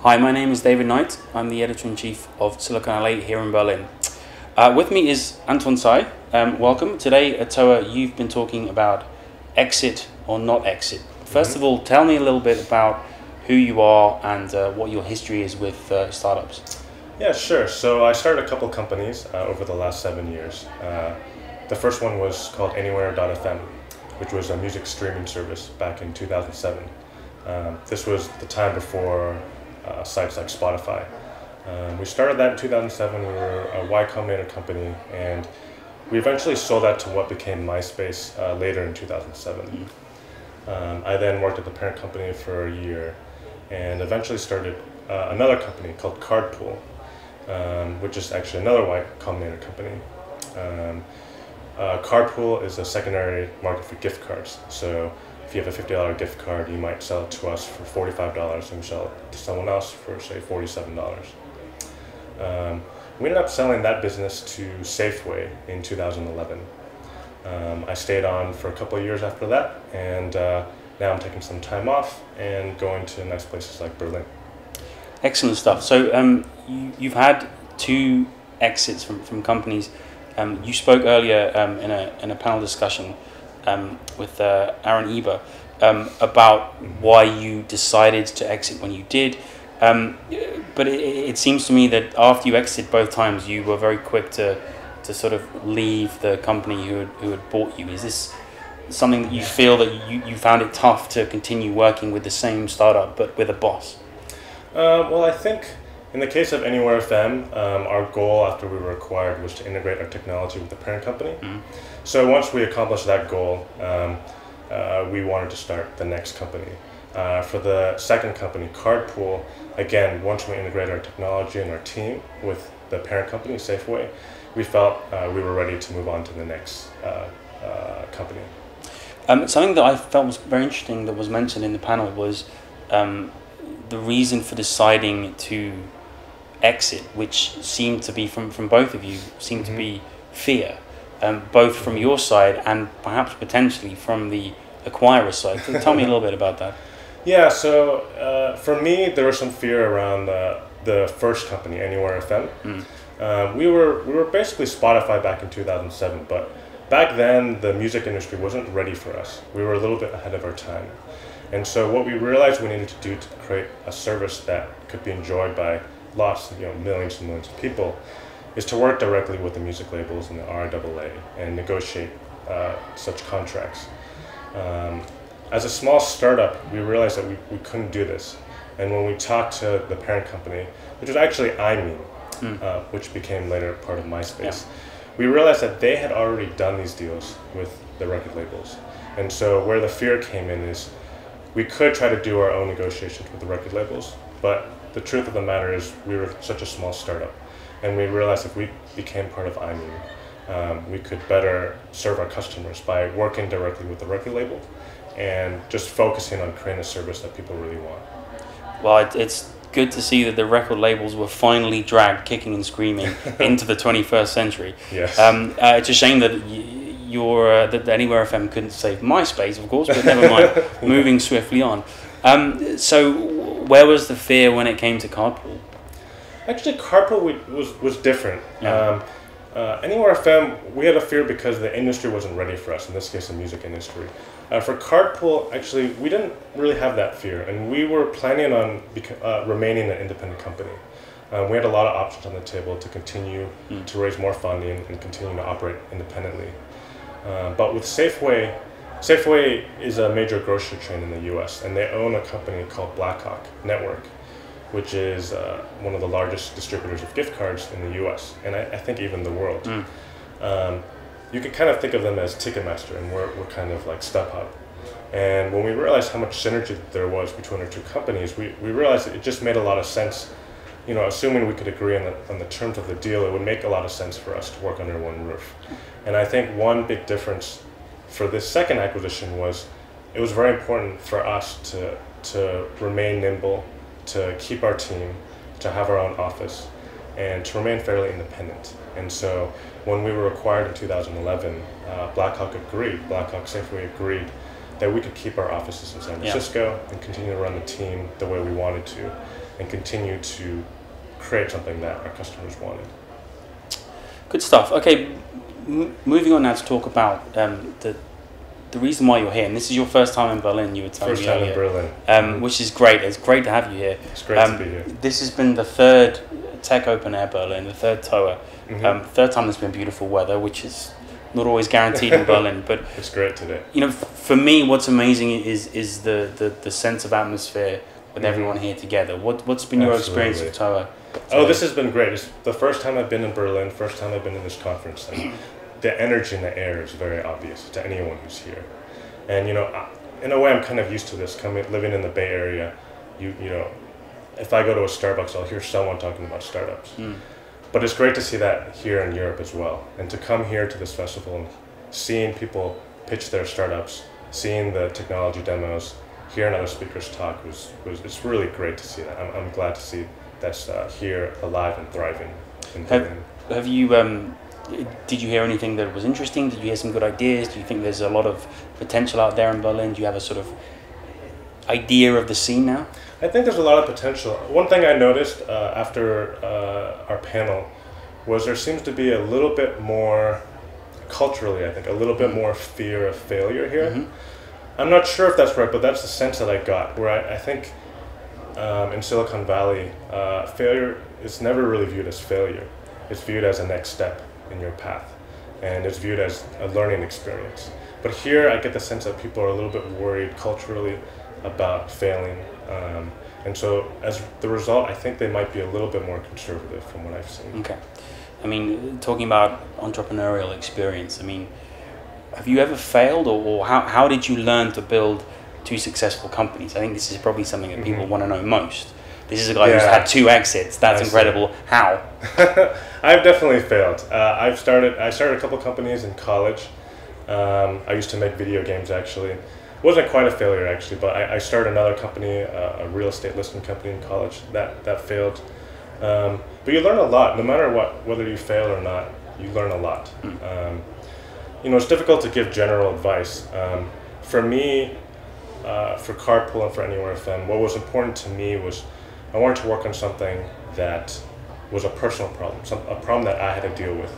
Hi, my name is David Knight. I'm the editor-in-chief of Silicon Alley here in Berlin. With me is Anson Tsai. Welcome. Today at TOA, you've been talking about exit or not exit. First of all, tell me a little bit about who you are and what your history is with startups. Yeah, sure. So I started a couple companies over the last 7 years. The first one was called Anywhere.fm, which was a music streaming service back in 2007. This was the time before sites like Spotify. We started that in 2007. We were a Y Combinator company, and we eventually sold that to what became MySpace later in 2007. I then worked at the parent company for a year and eventually started another company called Cardpool, which is actually another Y Combinator company. Cardpool is a secondary market for gift cards. So if you have a $50 gift card, you might sell it to us for $45 and sell it to someone else for, say, $47. We ended up selling that business to Safeway in 2011. I stayed on for a couple of years after that, and now I'm taking some time off and going to nice places like Berlin. Excellent stuff. So you've had 2 exits from companies. You spoke earlier in a panel discussion with Aaron Eber about why you decided to exit when you did. But it seems to me that after you exited both times, you were very quick to sort of leave the company who had bought you. Is this something that you feel that you found it tough to continue working with the same startup but with a boss? Well, I think in the case of Anywhere FM, our goal after we were acquired was to integrate our technology with the parent company. So once we accomplished that goal, we wanted to start the next company. For the second company, Cardpool, again, once we integrated our technology and our team with the parent company, Safeway, we felt we were ready to move on to the next company. Something that I felt was very interesting that was mentioned in the panel was the reason for deciding to exit, which seemed to be from both of you, seemed to be fear, both from your side and perhaps potentially from the acquirer side. So tell me a little bit about that. Yeah, so for me, there was some fear around the first company, Anywhere FM. We were basically Spotify back in 2007, but back then the music industry wasn't ready for us. We were a little bit ahead of our time. And so what we realized we needed to do to create a service that could be enjoyed by lots, millions and millions of people, is to work directly with the music labels and the RIAA and negotiate such contracts. As a small startup, we realized that we couldn't do this. And when we talked to the parent company, which was actually iMean, which became later part of MySpace, we realized that they had already done these deals with the record labels. And so where the fear came in is we could try to do our own negotiations with the record labels, but the truth of the matter is we were such a small startup. And we realized if we became part of iMean, we could better serve our customers by working directly with the record label and just focusing on creating a service that people really want. Well, it's good to see that the record labels were finally dragged kicking and screaming into the 21st century. Yes. It's a shame that that Anywhere FM couldn't save MySpace, of course, but never mind, moving swiftly on. So where was the fear when it came to Cardpool? Actually, Cardpool was different. Anywhere FM, we had a fear because the industry wasn't ready for us, in this case the music industry. For Cardpool, actually, we didn't really have that fear, and we were planning on remaining an independent company. We had a lot of options on the table to continue to raise more funding and continue to operate independently. But with Safeway, Safeway is a major grocery chain in the US, and they own a company called Blackhawk Network, which is one of the largest distributors of gift cards in the US, and I think even the world. You could kind of think of them as Ticketmaster, and we're kind of like StubHub. And when we realized how much synergy there was between our two companies, we realized that it just made a lot of sense. Assuming we could agree on the terms of the deal, it would make a lot of sense for us to work under one roof. And I think one big difference for this second acquisition was it was very important for us to remain nimble, to keep our team, to have our own office, and to remain fairly independent. And so when we were acquired in 2011, Blackhawk Safeway agreed that we could keep our offices in San Francisco and continue to run the team the way we wanted to, and continue to create something that our customers wanted. Good stuff. Okay, moving on now to talk about the reason why you're here, and this is your first time in Berlin, you were telling me earlier. First time in Berlin. Which is great. It's great to have you here. It's great to be here. This has been the third Tech Open Air Berlin, the third TOA. Third time there's been beautiful weather, which is not always guaranteed in Berlin, but it's great today. You know, for me, what's amazing is the sense of atmosphere with everyone here together. What's been your experience of TOA? Oh, this has been great. It's the first time I've been in Berlin, first time I've been in this conference. And the energy in the air is very obvious to anyone who's here. And, you know, in a way, I'm kind of used to this. Living in the Bay Area, you know, if I go to a Starbucks, I'll hear someone talking about startups. But it's great to see that here in Europe as well. And to come here to this festival and seeing people pitch their startups, seeing the technology demos, hearing other speakers talk it's really great to see that. I'm glad to see that's here, alive and thriving in Berlin. Have you, did you hear anything that was interesting? Did you hear some good ideas? Do you think there's a lot of potential out there in Berlin? Do you have a sort of idea of the scene now? I think there's a lot of potential. One thing I noticed after our panel was there seems to be a little bit more, culturally I think, a little bit more fear of failure here. I'm not sure if that's right, but that's the sense that I got, where I think in Silicon Valley, failure is never really viewed as failure. It's viewed as a next step in your path, and it's viewed as a learning experience. But here I get the sense that people are a little bit worried culturally about failing, and so as the result, I think they might be a little bit more conservative from what I've seen. Okay. I mean, talking about entrepreneurial experience, I mean, have you ever failed, or how did you learn to build two successful companies? I think this is probably something that people want to know most. This is a guy who's had 2 exits. That's incredible. How? I've definitely failed. I started a couple companies in college. I used to make video games, actually. It wasn't quite a failure, actually, but I started another company, a real estate listing company in college. That failed. But you learn a lot, no matter what, whether you fail or not, you learn a lot. You know, it's difficult to give general advice. For me, for Cardpool and for Anywhere FM, what was important to me was I wanted to work on something that was a personal problem, a problem that I had to deal with.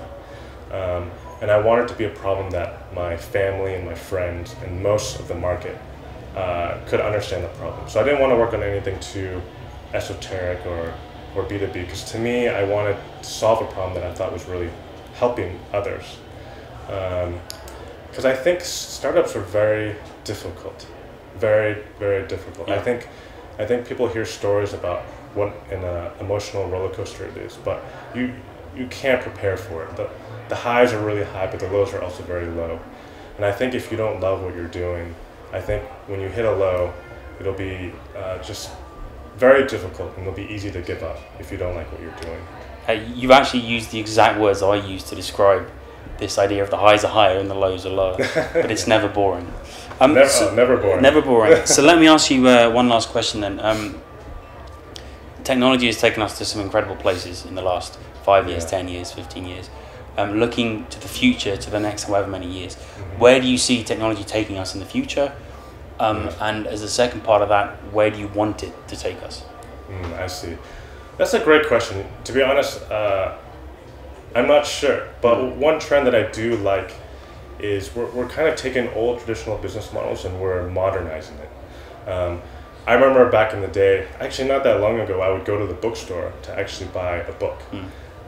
And I wanted to be a problem that my family and my friends and most of the market could understand the problem. So I didn't want to work on anything too esoteric or B2B, because to me, I wanted to solve a problem that I thought was really helping others. Because I think startups are very difficult, very, very difficult. Yeah. I think people hear stories about what an emotional roller coaster it is, but you can't prepare for it. The highs are really high, but the lows are also very low. And I think if you don't love what you're doing, I think when you hit a low, it'll be just very difficult, and it'll be easy to give up if you don't like what you're doing. You've actually used the exact words I used to describe this idea of the highs are higher and the lows are lower, but it's never boring. Never boring. Never boring. So let me ask you one last question then. Technology has taken us to some incredible places in the last 5 years, 10 years, 15 years. Looking to the future, to the next however many years, where do you see technology taking us in the future? And as a second part of that, where do you want it to take us? I see. That's a great question. To be honest, I'm not sure. But one trend that I do like is we're kind of taking old traditional business models and we're modernizing it. I remember back in the day, actually not that long ago, I would go to the bookstore to actually buy a book.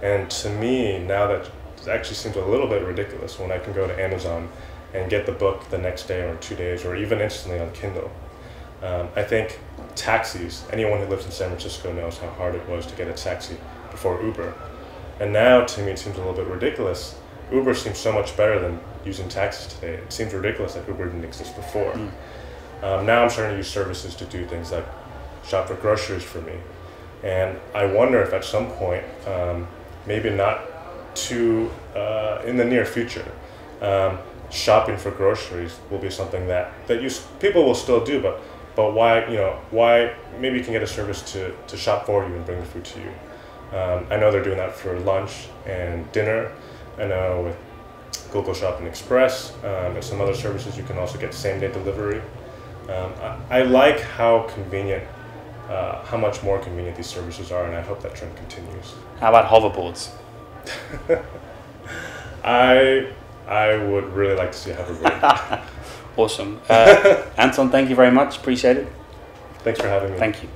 And to me, now that it actually seems a little bit ridiculous when I can go to Amazon and get the book the next day or 2 days or even instantly on Kindle. I think taxis, anyone who lives in San Francisco knows how hard it was to get a taxi before Uber. And now to me it seems a little bit ridiculous. Uber seems so much better than using taxis today. It seems ridiculous that Uber didn't exist before. Now I'm starting to use services to do things like shop for groceries for me. And I wonder if at some point, maybe not too in the near future, shopping for groceries will be something that people will still do, but why maybe you can get a service to shop for you and bring the food to you. I know they're doing that for lunch and dinner. I know with Google Shopping Express, and some other services. You can also get same-day delivery. I like how convenient, how much more convenient these services are, and I hope that trend continues. How about hoverboards? I would really like to see a hoverboard. Awesome. Anson, thank you very much. Appreciate it. Thanks for having me. Thank you.